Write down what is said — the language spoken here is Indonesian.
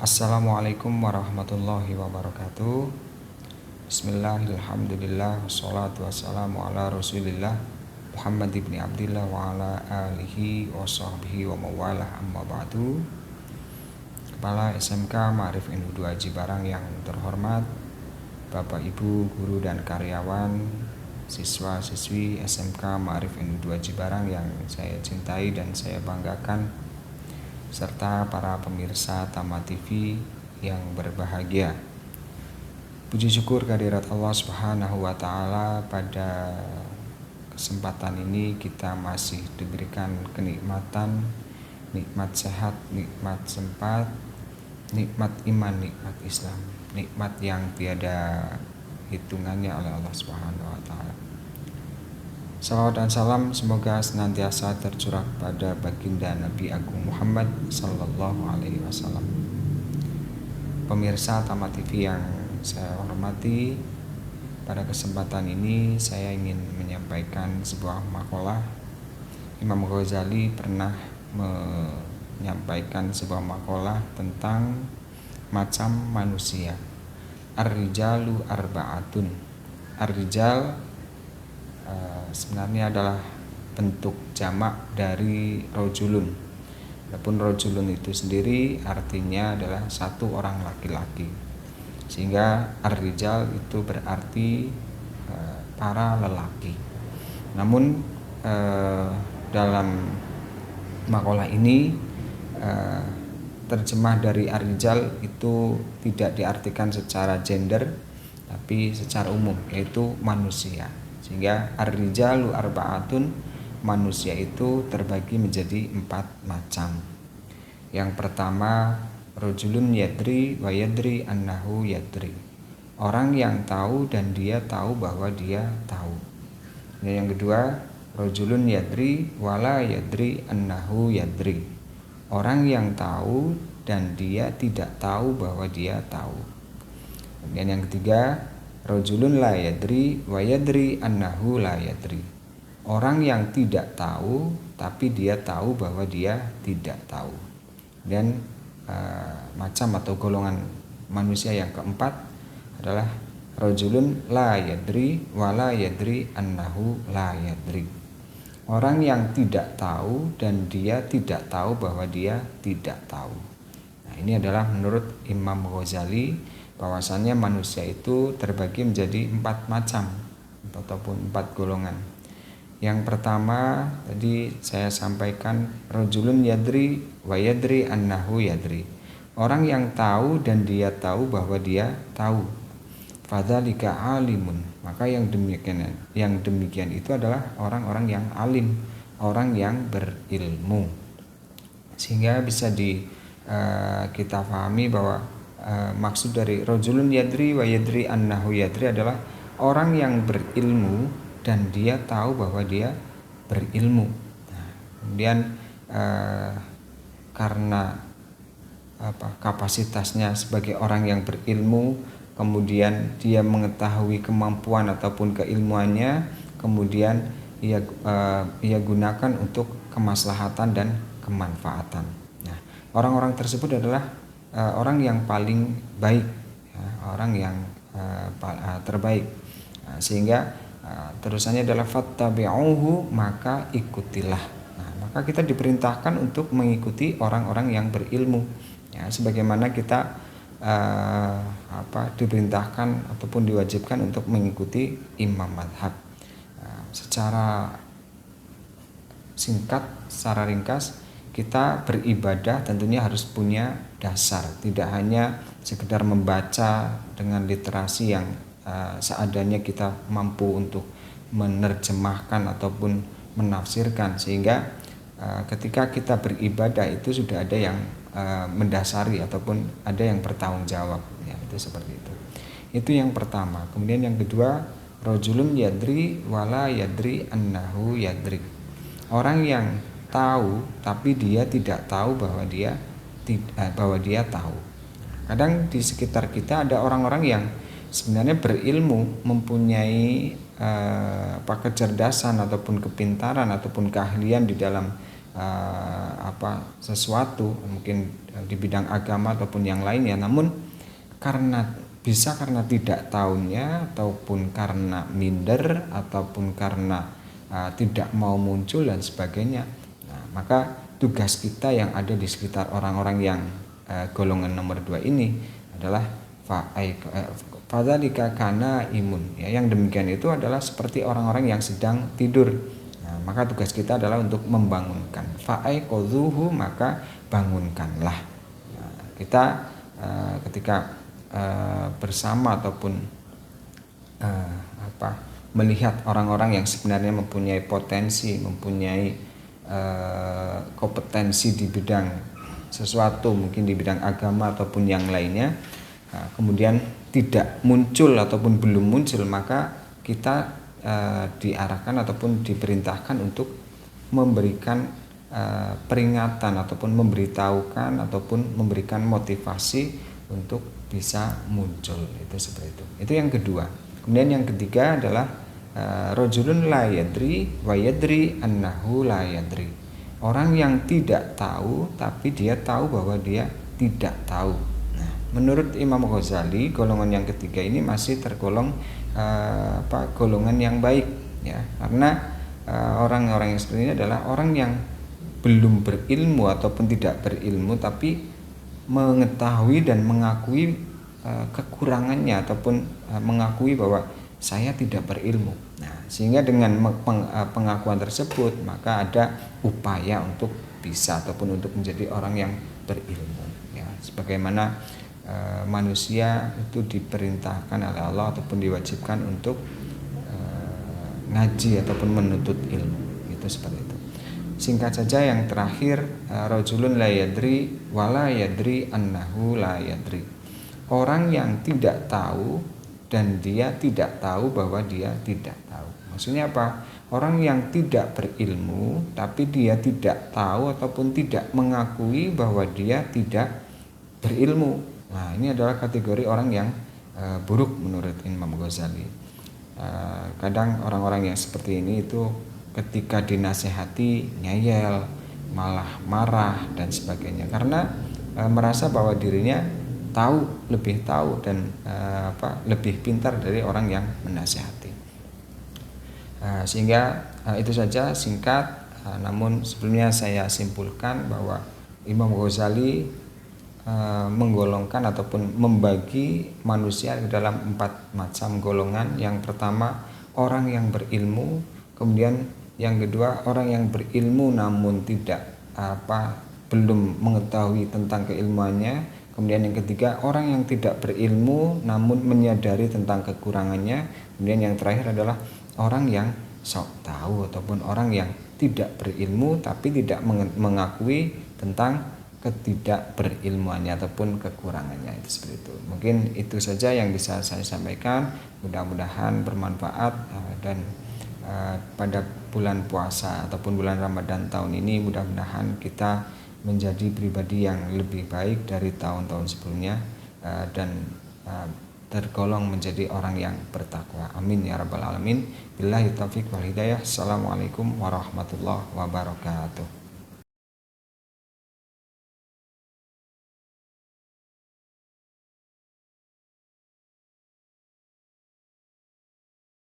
Assalamualaikum warahmatullahi wabarakatuh. Bismillahirrahmanirrahim. Wassalatu wassalamu ala rasulillah Muhammad ibn Abdillah wa ala alihi wa sahbihi wa mawalah, amma ba'du. Kepala SMK Ma'arif NU2 Cibarang yang terhormat, Bapak Ibu guru dan karyawan, siswa-siswi SMK Ma'arif NU2 Cibarang yang saya cintai dan saya banggakan, serta para pemirsa Tama TV yang berbahagia. Puji syukur kehadirat Allah Subhanahu wa taala, pada kesempatan ini kita masih diberikan kenikmatan, nikmat sehat, nikmat sempat, nikmat iman, nikmat Islam, nikmat yang tiada hitungannya oleh Allah Subhanahu wa taala. Salawat dan salam semoga senantiasa tercurah pada baginda Nabi Agung Muhammad Sallallahu Alaihi Wasallam. Pemirsa Tama TV yang saya hormati, pada kesempatan ini saya ingin menyampaikan sebuah makalah. Imam Ghazali pernah menyampaikan sebuah makalah tentang macam manusia. Ar-rijalu arba'atun. Ar-rijal sebenarnya adalah bentuk jamak dari rojulun. Adapun rojulun itu sendiri artinya adalah satu orang laki-laki, sehingga ar-rijal itu berarti para lelaki. Namun dalam makalah ini terjemah dari ar-rijal itu tidak diartikan secara gender, tapi secara umum, yaitu manusia. Sehingga ar-rijalu arba'atun, manusia itu terbagi menjadi 4 macam. Yang pertama, rajulun yadri wa yadri annahu yadri. Orang yang tahu dan dia tahu bahwa dia tahu. Dan yang kedua, rajulun yadri wa la yadri annahu yadri. Orang yang tahu dan dia tidak tahu bahwa dia tahu. Kemudian yang ketiga, rajulun la yadri wa yadri annahu la yadri. Orang yang tidak tahu tapi dia tahu bahwa dia tidak tahu. Dan macam atau golongan manusia yang keempat adalah rajulun la yadri wa la yadri annahu la yadri. Orang yang tidak tahu dan dia tidak tahu bahwa dia tidak tahu. Nah, ini adalah menurut Imam Ghazali, bahwasannya manusia itu terbagi menjadi 4 macam ataupun 4 golongan. Yang pertama tadi saya sampaikan, rajulun yadri wa yadri annahu yadri. Orang yang tahu dan dia tahu bahwa dia tahu. Fadzalika alimun. Maka yang demikian itu adalah orang-orang yang alim, orang yang berilmu. Sehingga bisa kita pahami bahwa maksud dari rajulun yadri wa yadri annahu yadri adalah orang yang berilmu dan dia tahu bahwa dia berilmu. Nah, kemudian karena kapasitasnya sebagai orang yang berilmu, kemudian dia mengetahui kemampuan ataupun keilmuannya, kemudian ia gunakan untuk kemaslahatan dan kemanfaatan. Nah, orang-orang tersebut adalah orang yang paling baik, ya, orang yang terbaik. Nah, sehingga terusannya adalah fattabi'uhu, maka ikutilah. Nah, maka kita diperintahkan untuk mengikuti orang-orang yang berilmu, ya, sebagaimana kita diperintahkan ataupun diwajibkan untuk mengikuti imam madhab. Secara singkat, secara ringkas, kita beribadah tentunya harus punya dasar, tidak hanya sekedar membaca dengan literasi yang seadanya kita mampu untuk menerjemahkan ataupun menafsirkan, sehingga ketika kita beribadah itu sudah ada yang mendasari ataupun ada yang bertanggung jawab, ya, itu seperti itu. Itu yang pertama. Kemudian yang kedua, rajulun yadri wala yadri annahu yadri. Orang yang tahu tapi dia tidak tahu bahwa dia tahu. Kadang di sekitar kita ada orang-orang yang sebenarnya berilmu, mempunyai kecerdasan ataupun kepintaran ataupun keahlian di dalam sesuatu mungkin di bidang agama ataupun yang lainnya, namun karena tidak tahunya ataupun karena minder ataupun karena tidak mau muncul dan sebagainya. Nah, maka tugas kita yang ada di sekitar orang-orang yang golongan nomor 2 ini adalah fadzalika kana imun, ya, yang demikian itu adalah seperti orang-orang yang sedang tidur. Nah, maka tugas kita adalah untuk membangunkan. Fa'aiqadhuhu, maka bangunkanlah. Nah, kita ketika bersama ataupun melihat orang-orang yang sebenarnya mempunyai potensi, mempunyai kompetensi di bidang sesuatu, mungkin di bidang agama ataupun yang lainnya, kemudian tidak muncul ataupun belum muncul, maka kita diarahkan ataupun diperintahkan untuk memberikan peringatan ataupun memberitahukan ataupun memberikan motivasi untuk bisa muncul. Itu seperti itu. Itu yang kedua. Kemudian yang ketiga adalah rajulun la yadri wa yadri annahu la yadri. Orang yang tidak tahu tapi dia tahu bahwa dia tidak tahu. Nah, menurut Imam Ghazali, golongan yang ketiga ini masih tergolong golongan yang baik, ya. Karena orang-orang yang seperti ini adalah orang yang belum berilmu ataupun tidak berilmu tapi mengetahui dan mengakui kekurangannya ataupun mengakui bahwa saya tidak berilmu. Nah, sehingga dengan pengakuan tersebut maka ada upaya untuk bisa ataupun untuk menjadi orang yang berilmu, ya. Sebagaimana manusia itu diperintahkan oleh Allah ataupun diwajibkan untuk ngaji ataupun menuntut ilmu. Itu seperti itu. Singkat saja yang terakhir, rajulun la yadri wa la yadri annahu la yadri. Orang yang tidak tahu dan dia tidak tahu bahwa dia tidak tahu. Maksudnya apa? Orang yang tidak berilmu tapi dia tidak tahu ataupun tidak mengakui bahwa dia tidak berilmu. Nah, ini adalah kategori orang yang buruk menurut Imam Ghazali. Kadang orang-orang yang seperti ini itu ketika dinasehati ngeyel, malah marah dan sebagainya, karena merasa bahwa dirinya lebih tahu dan lebih pintar dari orang yang menasehati. Sehingga itu saja singkat, namun sebelumnya saya simpulkan bahwa Imam Ghazali menggolongkan ataupun membagi manusia ke dalam 4 macam golongan. Yang pertama, orang yang berilmu. Kemudian yang kedua, orang yang berilmu namun belum mengetahui tentang keilmuannya. Kemudian yang ketiga, orang yang tidak berilmu namun menyadari tentang kekurangannya. Kemudian yang terakhir adalah orang yang sok tahu ataupun orang yang tidak berilmu tapi tidak mengakui tentang ketidakberilmuannya ataupun kekurangannya. Itu seperti itu. Mungkin itu saja yang bisa saya sampaikan. Mudah-mudahan bermanfaat dan pada bulan puasa ataupun bulan Ramadan tahun ini mudah-mudahan kita menjadi pribadi yang lebih baik dari tahun-tahun sebelumnya dan tergolong menjadi orang yang bertakwa. Amin ya rabbal alamin. Billahi taufiq wal hidayah. Assalamualaikum warahmatullahi wabarakatuh.